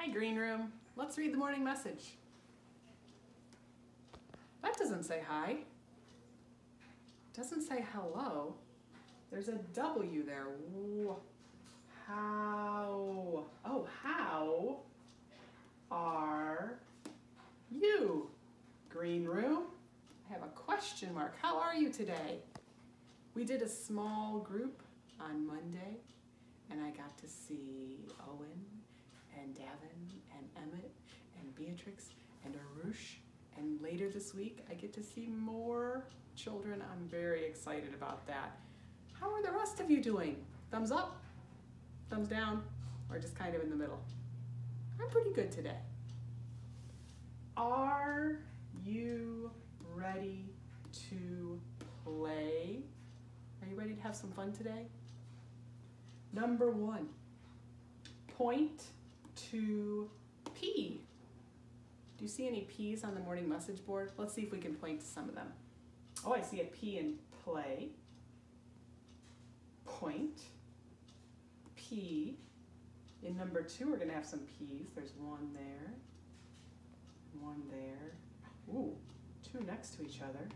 Hi, Green Room. Let's read the morning message. That doesn't say hi. Doesn't say hello. There's a W there. How? Oh, how are you? Green Room. I have a question mark. How are you today? We did a small group on Monday, and I got to see Owen and Davin and Emmett and Beatrix and Arush, and later this week I get to see more children. I'm very excited about that. How are the rest of you doing? Thumbs up, thumbs down, or just kind of in the middle? I'm pretty good today. Are you ready to play? Are you ready to have some fun today? Number 1, point to P. Do you see any P's on the morning message board? Let's see if we can point to some of them. Oh, I see a P in play. Point. P. In number 2, we're going to have some P's. There's one there. One there. Ooh, 2 next to each other.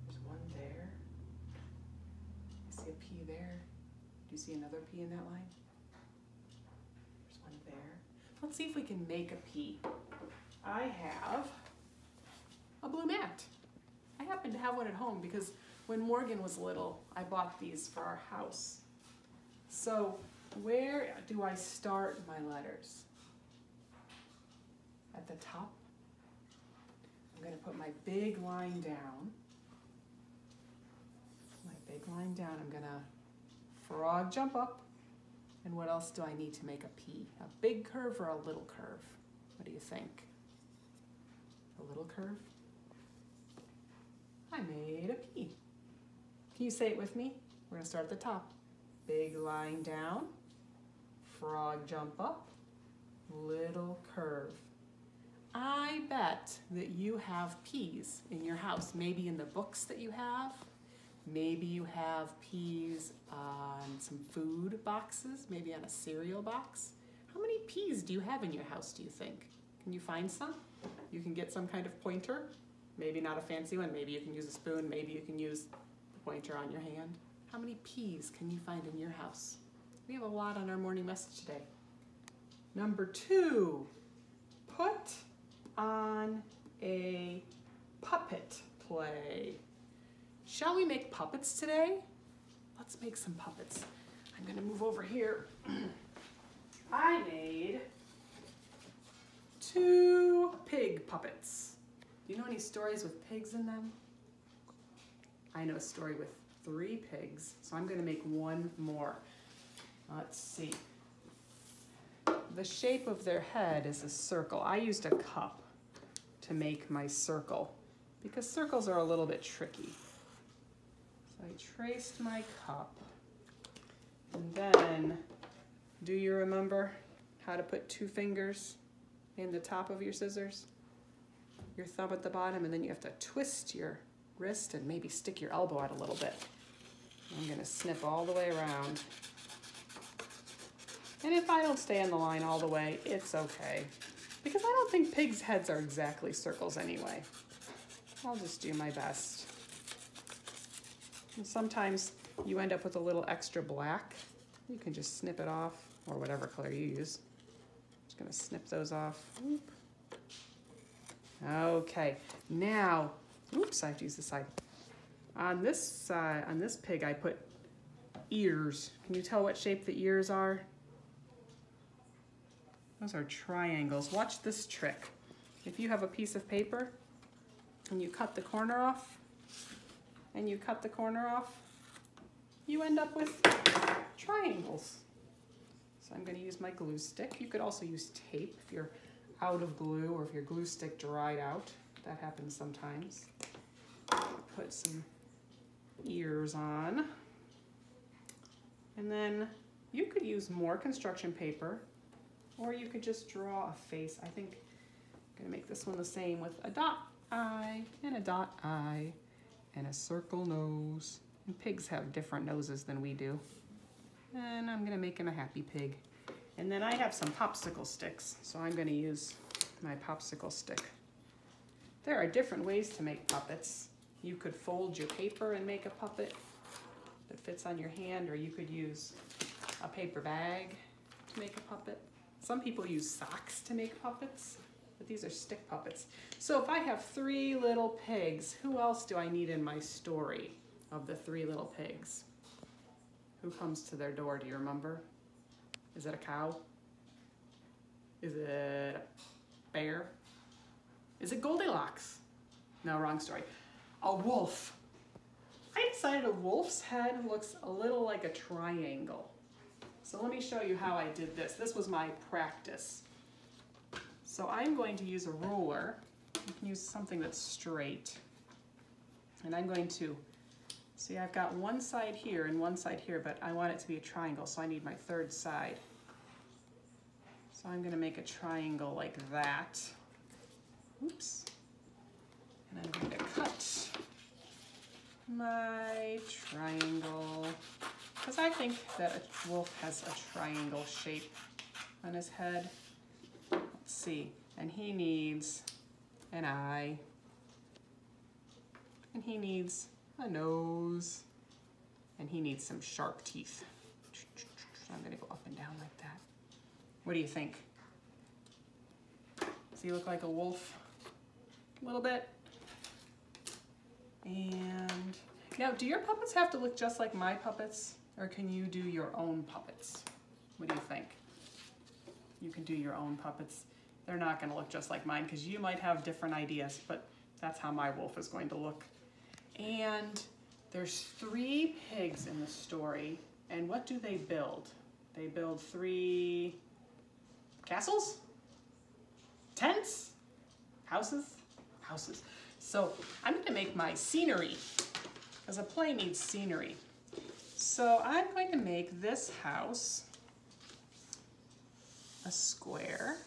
There's one there. I see a P there. Do you see another P in that line? There's one there. Let's see if we can make a P. I have a blue mat. I happen to have one at home because when Morgan was little, I bought these for our house. So where do I start my letters? At the top. I'm going to put my big line down. My big line down. I'm going to frog jump up. And what else do I need to make a P? A big curve or a little curve? What do you think? A little curve? I made a P. Can you say it with me? We're going to start at the top. Big line down, frog jump up, little curve. I bet that you have P's in your house, maybe in the books that you have. Maybe you have P's on some food boxes, maybe on a cereal box. How many P's do you have in your house, do you think? Can you find some? You can get some kind of pointer. Maybe not a fancy one. Maybe you can use a spoon. Maybe you can use the pointer on your hand. How many P's can you find in your house? We have a lot on our morning message today. Number 2, put on a puppet play. Shall we make puppets today? Let's make some puppets. I'm going to move over here. I made 2 pig puppets. Do you know any stories with pigs in them? I know a story with 3 pigs, so I'm going to make 1 more. Let's see. The shape of their head is a circle. I used a cup to make my circle because circles are a little bit tricky. So I traced my cup, and then, do you remember how to put 2 fingers in the top of your scissors? Your thumb at the bottom, and then you have to twist your wrist and maybe stick your elbow out a little bit. I'm going to snip all the way around. And if I don't stay on the line all the way, it's okay. Because I don't think pigs' heads are exactly circles anyway. I'll just do my best. And sometimes you end up with a little extra black. You can just snip it off, or whatever color you use. Just going to snip those off. Oop. Okay, now, oops, I have to use this side. On this side, on this pig, I put ears. Can you tell what shape the ears are? Those are triangles. Watch this trick. If you have a piece of paper and you cut the corner off, and you cut the corner off, you end up with triangles. So I'm going to use my glue stick. You could also use tape if you're out of glue or if your glue stick dried out. That happens sometimes. Put some ears on. And then you could use more construction paper, or you could just draw a face. I think I'm going to make this one the same with a dot eye and a dot eye and a circle nose. And pigs have different noses than we do. And I'm going to make him a happy pig. And then I have some popsicle sticks, so I'm going to use my popsicle stick. There are different ways to make puppets. You could fold your paper and make a puppet that fits on your hand, or you could use a paper bag to make a puppet. Some people use socks to make puppets, but these are stick puppets. So if I have 3 little pigs, who else do I need in my story of the 3 little pigs? Who comes to their door, do you remember? Is it a cow? Is it a bear? Is it Goldilocks? No, wrong story. A wolf. I decided a wolf's head looks a little like a triangle. So let me show you how I did this. This was my practice. So I'm going to use a ruler. You can use something that's straight. And I'm going to, see, I've got one side here and one side here, but I want it to be a triangle, so I need my 3rd side. So I'm going to make a triangle like that. Oops. And I'm going to cut my triangle, because I think that a wolf has a triangle shape on his head. Let's see. And he needs an eye. And he needs a nose. And he needs some sharp teeth. So I'm going to go up and down like that. What do you think? Does he look like a wolf? A little bit. And now, do your puppets have to look just like my puppets, or can you do your own puppets? What do you think? You can do your own puppets. They're not going to look just like mine because you might have different ideas, but that's how my wolf is going to look. And there's 3 pigs in the story, and what do they build? They build 3 castles? Tents? Houses? Houses. So I'm going to make my scenery, because a play needs scenery. So I'm going to make this house a square,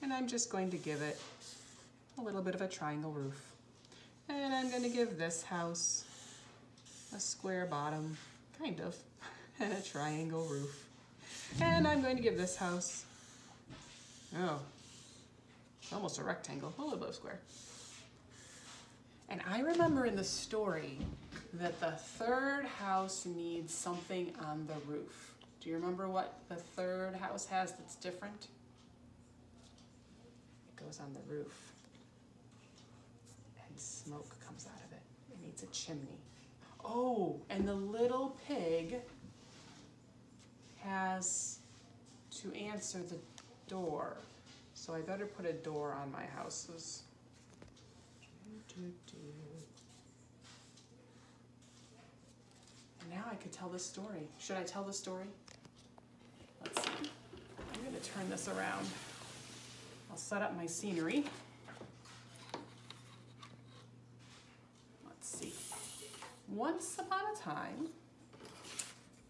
and I'm just going to give it a little bit of a triangle roof. And I'm going to give this house a square bottom, kind of, and a triangle roof. And I'm going to give this house, oh, almost a rectangle, a little bit of square. And I remember in the story that the 3rd house needs something on the roof. Do you remember what the 3rd house has that's different? It goes on the roof. And smoke comes out of it. It needs a chimney. Oh, and the little pig has to answer the door. So I better put a door on my houses. And now I could tell this story. Should I tell the story? Let's see. I'm going to turn this around. I'll set up my scenery. Let's see. Once upon a time,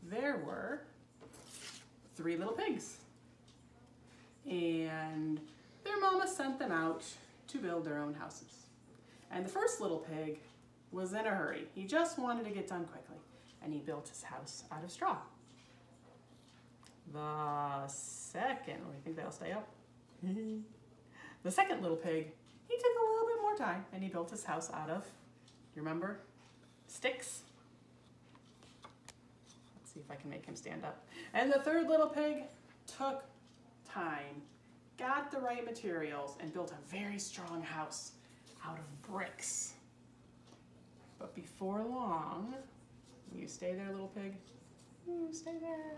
there were 3 little pigs. And their mama sent them out to build their own houses. And the first little pig was in a hurry. He just wanted to get done quickly, and he built his house out of straw. The second, oh, you think that'll stay up? The second little pig, he took a little bit more time, and he built his house out of, you remember, sticks? Let's see if I can make him stand up. And the third little pig took time, got the right materials, and built a very strong house out of bricks. But before long, you stay there, little pig? You stay there.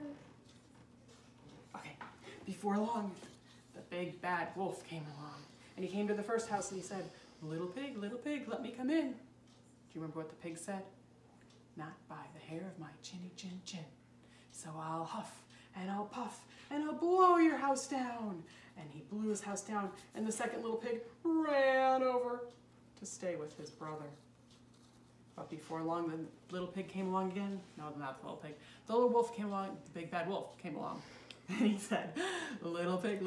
Okay, before long, the big bad wolf came along, and he came to the first house and he said, little pig, let me come in. Do you remember what the pig said? Not by the hair of my chinny chin chin. So I'll huff and I'll puff and I'll blow your house down. And he blew his house down, and the second little pig ran over to stay with his brother. But before long, the little pig came along again. No, not the little pig. The little wolf came along, the big bad wolf came along. And he said, little pig,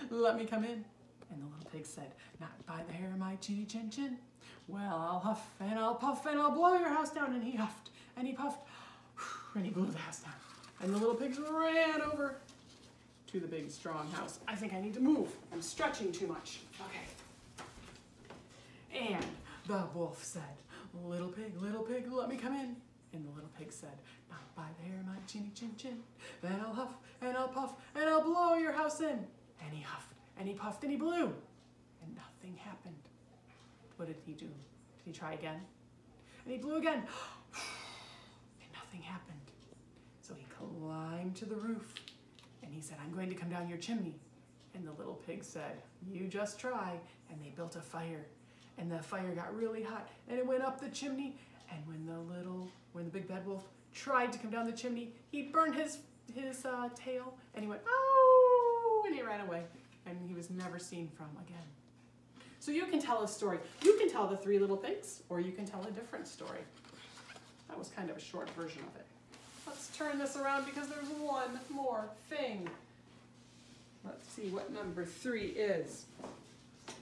let me come in. And the little pig said, not by the hair of my chinny chin chin. Well, I'll huff and I'll puff and I'll blow your house down. And he huffed and he puffed and he blew the house down. And the little pigs ran over to the big strong house. I think I need to move. I'm stretching too much. Okay. And the wolf said, little pig, let me come in. And the little pig said, not by the hair of my chinny chin chin. Then I'll huff and I'll puff and I'll blow your house in. And he huffed and he puffed and he blew. And nothing happened. What did he do? Did he try again? And he blew again. And nothing happened. So he climbed to the roof and he said, I'm going to come down your chimney. And the little pig said, you just try. And they built a fire. And the fire got really hot and it went up the chimney. And when the big bad wolf tried to come down the chimney, he burned his tail and he went, oh, and he ran away. And he was never seen from again. So you can tell a story. You can tell the Three Little Pigs, or you can tell a different story. That was kind of a short version of it. Let's turn this around because there's one more thing. Let's see what number 3 is.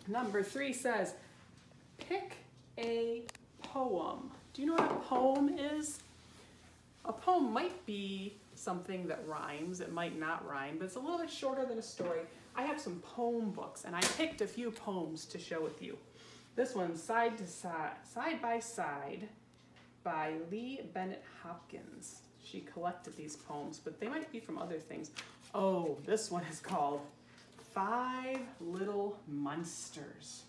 Number 3 says, pick a poem. Do you know what a poem is? A poem might be something that rhymes. It might not rhyme, but it's a little bit shorter than a story. I have some poem books, and I picked a few poems to share with you. This one's Side by Side by Lee Bennett Hopkins. She collected these poems, but they might be from other things. Oh, this one is called 5 Little Monsters.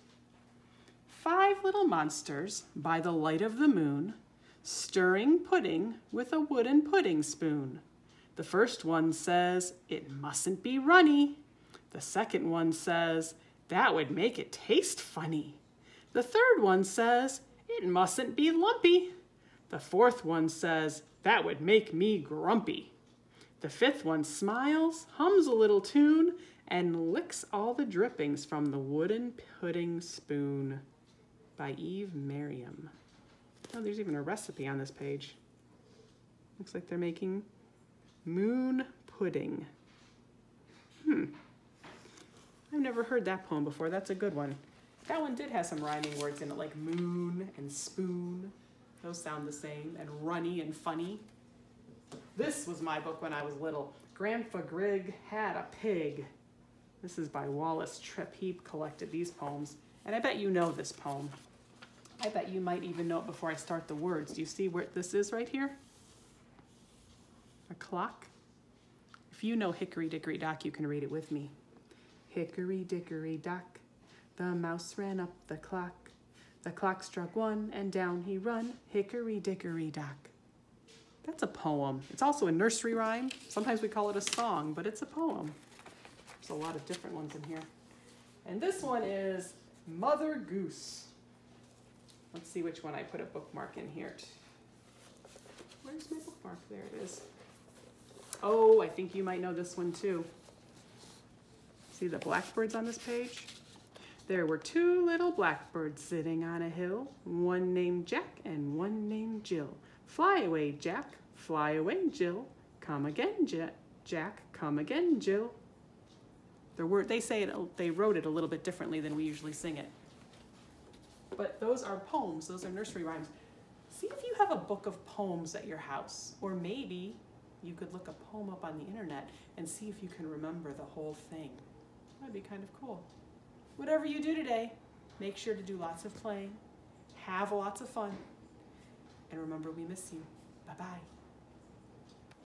5 little monsters by the light of the moon, stirring pudding with a wooden pudding spoon. The first one says, it mustn't be runny. The second one says, that would make it taste funny. The third one says, it mustn't be lumpy. The fourth one says, that would make me grumpy. The fifth one smiles, hums a little tune, and licks all the drippings from the wooden pudding spoon. By Eve Merriam. Oh, there's even a recipe on this page. Looks like they're making moon pudding. I've never heard that poem before. That's a good one. That one did have some rhyming words in it, like moon and spoon. Those sound the same, and runny and funny. This was my book when I was little. Grandpa Grig Had a Pig. This is by Wallace Tripp. He collected these poems. And I bet you know this poem. I bet you might even know it before I start the words. Do you see where this is right here? A clock. If you know Hickory Dickory Dock, you can read it with me. Hickory Dickory Dock, the mouse ran up the clock. The clock struck 1 and down he run. Hickory Dickory Dock. That's a poem. It's also a nursery rhyme. Sometimes we call it a song, but it's a poem. There's a lot of different ones in here. And this one is Mother Goose. Let's see which one I put a bookmark in here. Where's my bookmark? There it is. Oh, I think you might know this one too. See the blackbirds on this page? There were 2 little blackbirds sitting on a hill, one named Jack and one named Jill. Fly away, Jack, fly away, Jill. Come again, Jack, come again, Jill. They wrote it a little bit differently than we usually sing it. But those are poems, those are nursery rhymes. See if you have a book of poems at your house, or maybe you could look a poem up on the internet and see if you can remember the whole thing. That'd be kind of cool. Whatever you do today, make sure to do lots of playing, have lots of fun, and remember we miss you. Bye-bye.